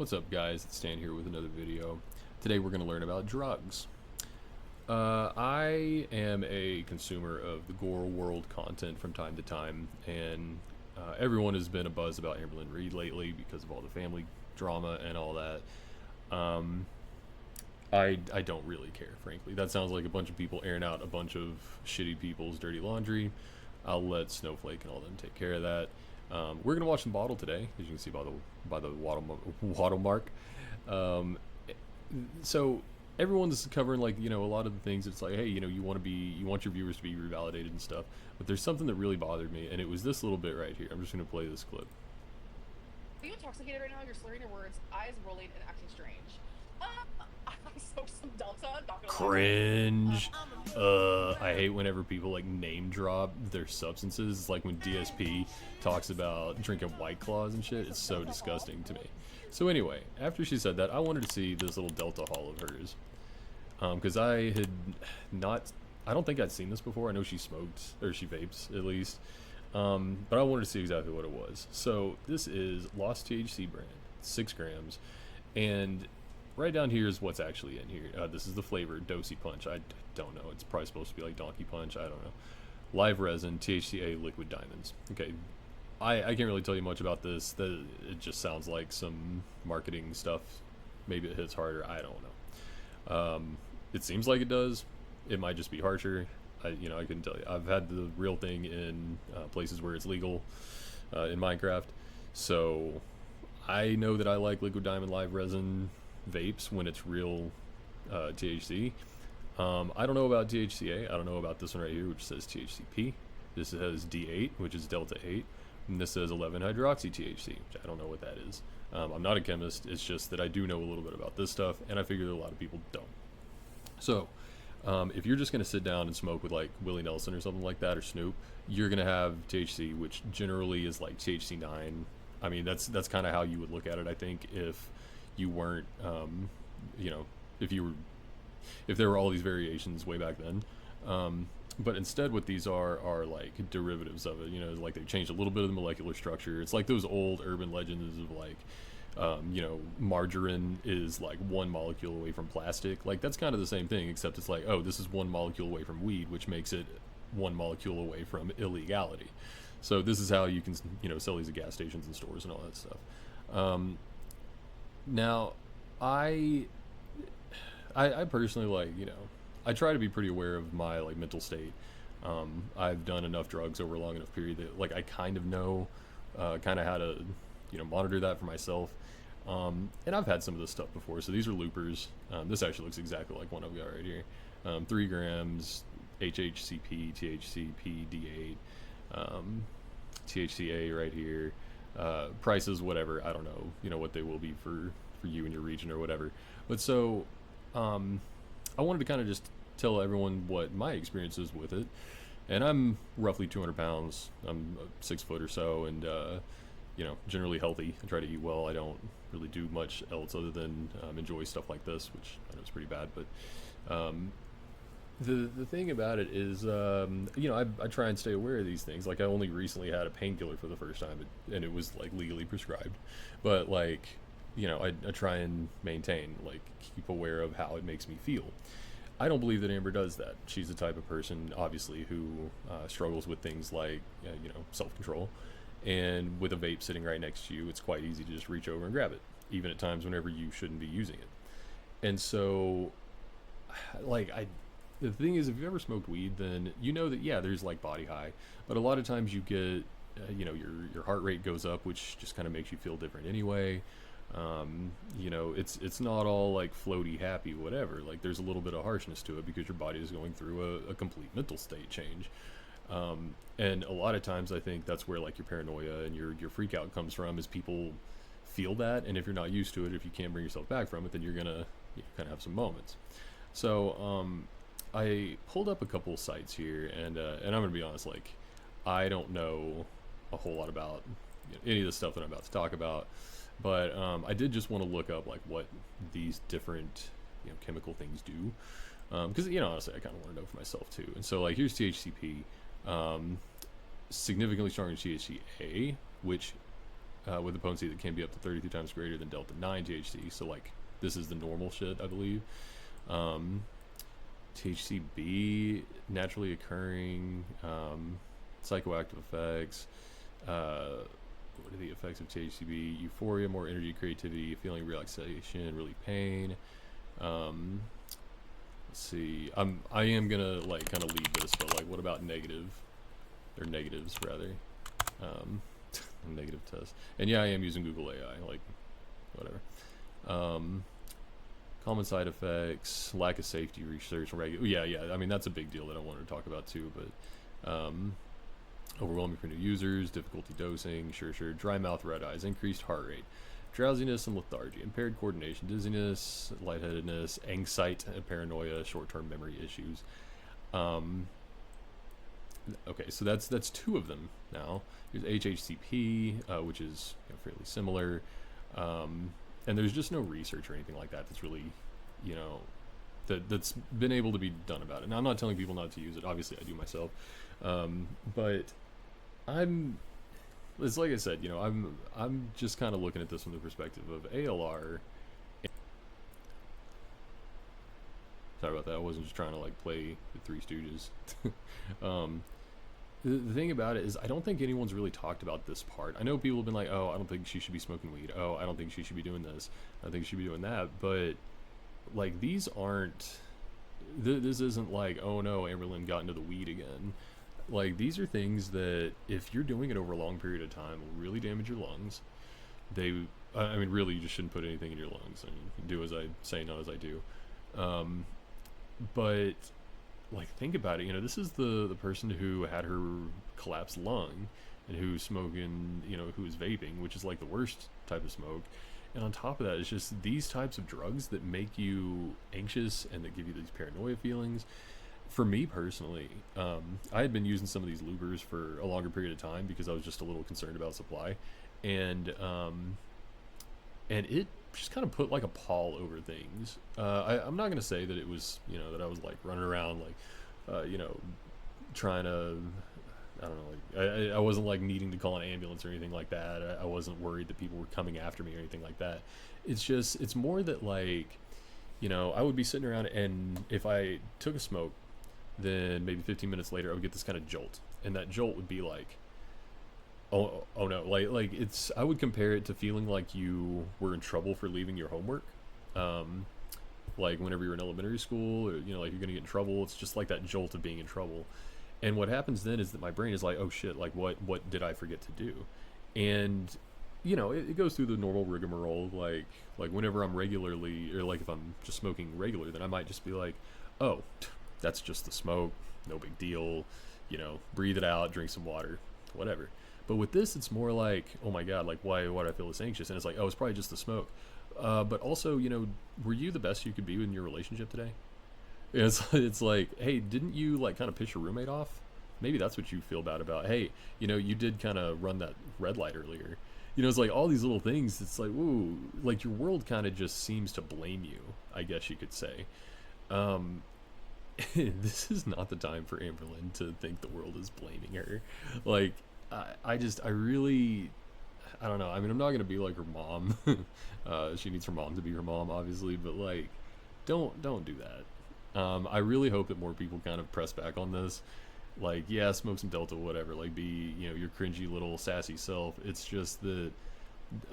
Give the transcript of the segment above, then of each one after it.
What's up, guys? It's Stan here with another video. Today we're going to learn about drugs. I am a consumer of the gore world content from time to time, and everyone has been abuzz about Amberlynn Reid lately because of all the family drama and all that. Um, I don't really care, frankly. That sounds like a bunch of people airing out a bunch of shitty people's dirty laundry. I'll let Snowflake and all them take care of that. We're gonna watch some bottle today, as you can see by the watermark. Um, so everyone's covering, like, a lot of the things. It's like, hey, you want your viewers to be revalidated and stuff. But there's something that really bothered me, and it was this little bit right here. I'm just gonna play this clip. Are you intoxicated right now? You're slurring your words, eyes rolling, and acting strange. I smoked some Delta, not gonna lie. Cringe. I hate whenever people like name drop their substances. It's like when DSP talks about drinking White Claws and shit. It's so disgusting to me. So anyway, after she said that, I wanted to see this little Delta haul of hers. Because I had not, I don't think I'd seen this before. I know she smoked, or she vapes at least. But I wanted to see exactly what it was. So this is Lost THC brand, 6 grams. And right down here is what's actually in here. This is the flavor, Dosey Punch. I don't know. It's probably supposed to be like Donkey Punch. I don't know. Live resin, THCA, liquid diamonds. Okay, I can't really tell you much about this. It just sounds like some marketing stuff. Maybe it hits harder. I don't know. It seems like it does. It might just be harsher. I couldn't tell you. I've had the real thing in places where it's legal in Minecraft. So I know that I like liquid diamond live resin vapes when it's real THC. I don't know about THCA. I don't know about this one right here, which says THCP. This has D8, which is Delta 8. And this says 11-hydroxy THC, which I don't know what that is. I'm not a chemist. It's just that I do know a little bit about this stuff, and I figure that a lot of people don't. So if you're just going to sit down and smoke with like Willie Nelson or something like that, or Snoop, you're going to have THC, which generally is like THC 9. I mean, that's kind of how you would look at it, I think, if you weren't, if there were all these variations way back then. But instead what these are like derivatives of it, like they changed a little bit of the molecular structure. It's like those old urban legends of like, margarine is like 1 molecule away from plastic. Like that's kind of the same thing, except it's like, oh, this is 1 molecule away from weed, which makes it 1 molecule away from illegality. So this is how you can, sell these at gas stations and stores and all that stuff. Now, I personally, like, I try to be pretty aware of my like mental state. I've done enough drugs over a long enough period that like I kind of know kind of how to monitor that for myself. And I've had some of this stuff before. So these are loopers. This actually looks exactly like one I've got right here. 3 grams HHCP, THCP, D8, THCA right here. Prices, whatever, I don't know, what they will be for you in your region or whatever. But so I wanted to kind of just tell everyone what my experience is with it. And I'm roughly 200 pounds. I'm 6 foot or so, and generally healthy. I try to eat well. I don't really do much else other than enjoy stuff like this, which I know is pretty bad. But the thing about it is, I try and stay aware of these things. Like I only recently had a painkiller for the first time, and it was like legally prescribed. But like, I try and maintain, like, keep aware of how it makes me feel. I don't believe that Amber does that. She's the type of person, obviously, who struggles with things like, self-control. And with a vape sitting right next to you, it's quite easy to just reach over and grab it, even at times whenever you shouldn't be using it. And so, like, the thing is, if you've ever smoked weed, then you know that, yeah, there's like body high, but a lot of times you get, your heart rate goes up, which just kind of makes you feel different anyway. It's not all like floaty, happy, whatever. Like there's a little bit of harshness to it because your body is going through a complete mental state change. And a lot of times I think that's where like your paranoia and your freak out comes from, is people feel that, and if you're not used to it, if you can't bring yourself back from it, then you're gonna kind of have some moments. So I pulled up a couple sites here, and I'm gonna be honest, like I don't know a whole lot about any of the stuff that I'm about to talk about. But I did just want to look up like what these different chemical things do, because honestly I kind of want to know for myself too. And so like here's THCP, significantly stronger than THCA, which with a potency that can be up to 33 times greater than delta 9 THC. So like this is the normal shit, I believe. THCB, naturally occurring psychoactive effects. What are the effects of THCB? Euphoria, more energy, creativity, feeling relaxation, relief pain. Let's see. I am gonna like kind of lead this, but like, what about negative or negatives rather? Negative test. And yeah, I am using Google AI. Like, whatever. Common side effects, lack of safety research, yeah. I mean, that's a big deal that I wanted to talk about too. But overwhelming for new users, difficulty dosing, sure. Dry mouth, red eyes, increased heart rate, drowsiness and lethargy, impaired coordination, dizziness, lightheadedness, anxiety and paranoia, short-term memory issues. Okay, so that's 2 of them now. There's HHCP, which is fairly similar, and there's just no research or anything like that that's really, that's been able to be done about it. Now, I'm not telling people not to use it. Obviously, I do myself, but it's like I said, I'm just kind of looking at this from the perspective of ALR. Sorry about that. I wasn't just trying to like play the Three Stooges. The thing about it is, I don't think anyone's really talked about this part. I know people have been like, oh, I don't think she should be smoking weed. Oh, I don't think she should be doing this. I think she should be doing that. But like, these aren't. This isn't like, oh no, Amberlynn got into the weed again. Like, these are things that if you're doing it over a long period of time will really damage your lungs. I mean, really, you just shouldn't put anything in your lungs. I mean, you can do as I say, not as I do. But like, think about it. This is the person who had her collapsed lung and who's smoking, who is vaping, which is like the worst type of smoke. And on top of that, it's just these types of drugs that make you anxious and that give you these paranoia feelings. For me personally, I had been using some of these lubers for a longer period of time because I was just a little concerned about supply, and it just kind of put like a pall over things. I'm not gonna say that it was, that I was like running around like, trying to, I don't know, like I wasn't like needing to call an ambulance or anything like that. I wasn't worried that people were coming after me or anything like that. It's more that like, I would be sitting around, and if I took a smoke, then maybe 15 minutes later I would get this kind of jolt, and that jolt would be like, oh no, like it's, I would compare it to feeling like you were in trouble for leaving your homework, like whenever you're in elementary school, or like you're gonna get in trouble. It's just like that jolt of being in trouble. And what happens then is that my brain is like, oh shit, like what did I forget to do? And it goes through the normal rigmarole of like whenever I'm regularly, or like if I'm just smoking regular, then I might just be like, oh, that's just the smoke, no big deal, breathe it out, drink some water, whatever. But with this, it's more like, oh my god, like why do I feel this anxious? And it's like, oh, it's probably just the smoke. But also, were you the best you could be in your relationship today? It's like, hey, didn't you like kind of piss your roommate off? Maybe that's what you feel bad about. Hey, you did kind of run that red light earlier. It's like all these little things. It's like, ooh, like your world kind of just seems to blame you, I guess you could say. This is not the time for Amberlynn to think the world is blaming her. Like, I really, I don't know. I mean, I'm not going to be like her mom. She needs her mom to be her mom, obviously, but like, don't do that. I really hope that more people kind of press back on this. Like, yeah, smoke some Delta, whatever. Like, be, your cringy little sassy self. It's just that,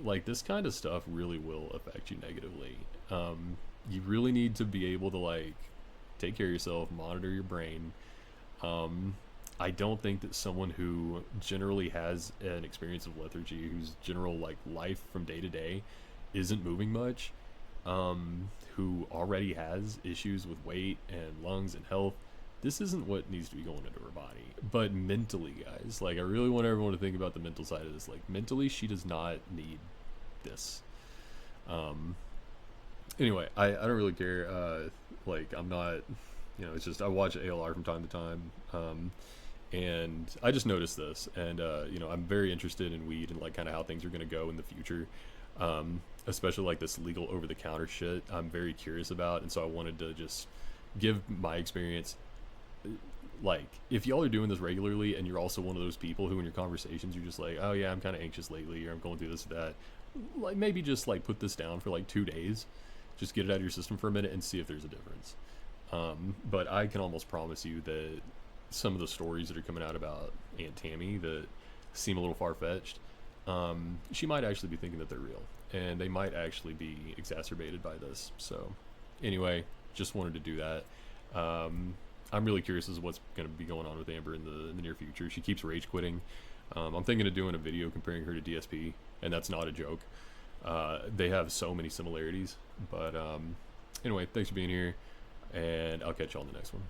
like, this kind of stuff really will affect you negatively. You really need to be able to, like, take care of yourself, monitor your brain. I don't think that someone who generally has an experience of lethargy, whose general, like, life from day to day isn't moving much, who already has issues with weight and lungs and health, this isn't what needs to be going into her body. But mentally, guys, like, I really want everyone to think about the mental side of this. Like, mentally, she does not need this. Anyway, I don't really care. Like, I'm not, it's just, I watch ALR from time to time, and I just noticed this, and I'm very interested in weed and like kind of how things are going to go in the future, especially like this legal over-the-counter shit. I'm very curious about, and so I wanted to just give my experience. like, if y'all are doing this regularly and you're also one of those people who in your conversations you're just like, oh yeah, I'm kind of anxious lately, or I'm going through this or that, like maybe just like put this down for like 2 days, just get it out of your system for a minute and see if there's a difference. But I can almost promise you that some of the stories that are coming out about Aunt Tammy that seem a little far-fetched, she might actually be thinking that they're real, and they might actually be exacerbated by this. So anyway, just wanted to do that. I'm really curious as to what's going to be going on with Amber in the near future. She keeps rage quitting. I'm thinking of doing a video comparing her to DSP, and that's not a joke. They have so many similarities. But anyway, thanks for being here, and I'll catch you on the next one.